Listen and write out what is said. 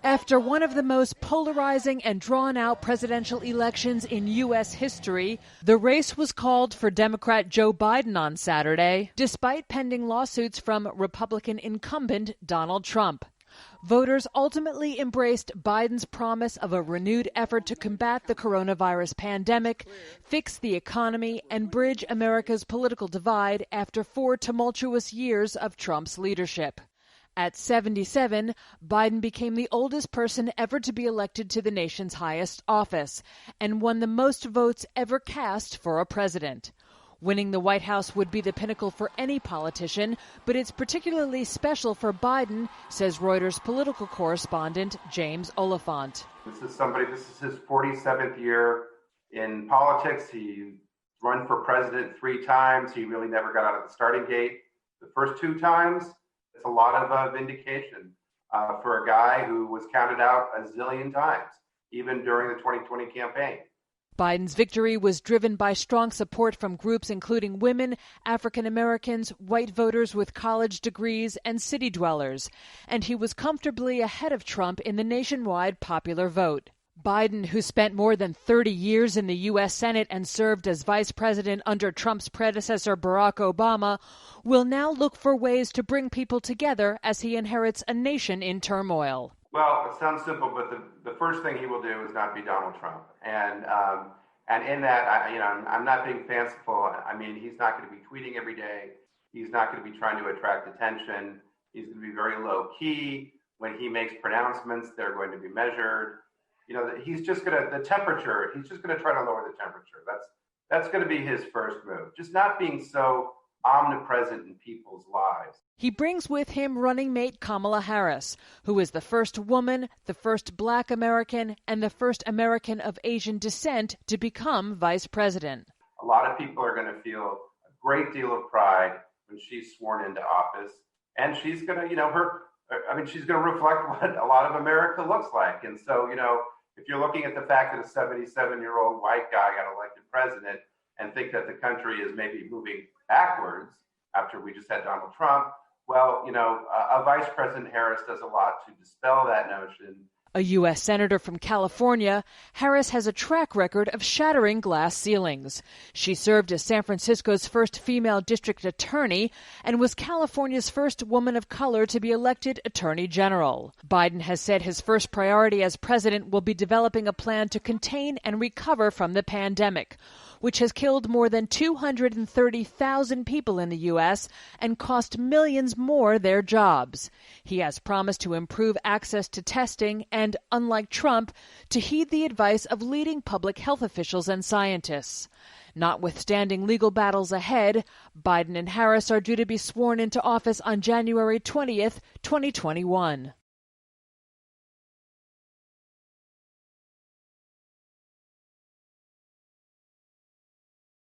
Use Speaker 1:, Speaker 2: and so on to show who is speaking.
Speaker 1: After one of the most polarizing and drawn-out presidential elections in U.S. history, the race was called for Democrat Joe Biden on Saturday, despite pending lawsuits from Republican incumbent Donald Trump. Voters ultimately embraced Biden's promise of a renewed effort to combat the coronavirus pandemic, fix the economy, and bridge America's political divide after 4 tumultuous years of Trump's leadership. At 77, Biden became the oldest person ever to be elected to the nation's highest office and won the most votes ever cast for a president. Winning the White House would be the pinnacle for any politician, but it's particularly special for Biden, says Reuters political correspondent James Oliphant.
Speaker 2: This is his 47th year in politics. He run for president 3 times. He really never got out of the starting gate. The first 2 times, it's a lot of vindication for a guy who was counted out a zillion times, even during the 2020 campaign.
Speaker 1: Biden's victory was driven by strong support from groups including women, African Americans, white voters with college degrees, and city dwellers, and he was comfortably ahead of Trump in the nationwide popular vote. Biden, who spent more than 30 years in the U.S. Senate and served as vice president under Trump's predecessor Barack Obama, will now look for ways to bring people together as he inherits a nation in turmoil.
Speaker 2: Well, it sounds simple, but the first thing he will do is not be Donald Trump. And in that, I'm not being fanciful. I mean, he's not going to be tweeting every day. He's not going to be trying to attract attention. He's going to be very low key. When he makes pronouncements, they're going to be measured. He's just going to try to lower the temperature. That's going to be his first move. Just not being so omnipresent in people's lives.
Speaker 1: He brings with him running mate Kamala Harris, who is the first woman, the first Black American, and the first American of Asian descent to become vice president.
Speaker 2: A lot of people are going to feel a great deal of pride when she's sworn into office, and she's going to, she's going to reflect what a lot of America looks like. And so, if you're looking at the fact that a 77-year-old white guy got elected president and think that the country is maybe moving backwards after we just had Donald Trump, well, a Vice President Harris does a lot to dispel that notion.
Speaker 1: A U.S. Senator from California, Harris has a track record of shattering glass ceilings. She served as San Francisco's first female district attorney and was California's first woman of color to be elected attorney general. Biden has said his first priority as president will be developing a plan to contain and recover from the pandemic, which has killed more than 230,000 people in the U.S. and cost millions more their jobs. He has promised to improve access to testing and, unlike Trump, to heed the advice of leading public health officials and scientists. Notwithstanding legal battles ahead, Biden and Harris are due to be sworn into office on January 20th, 2021.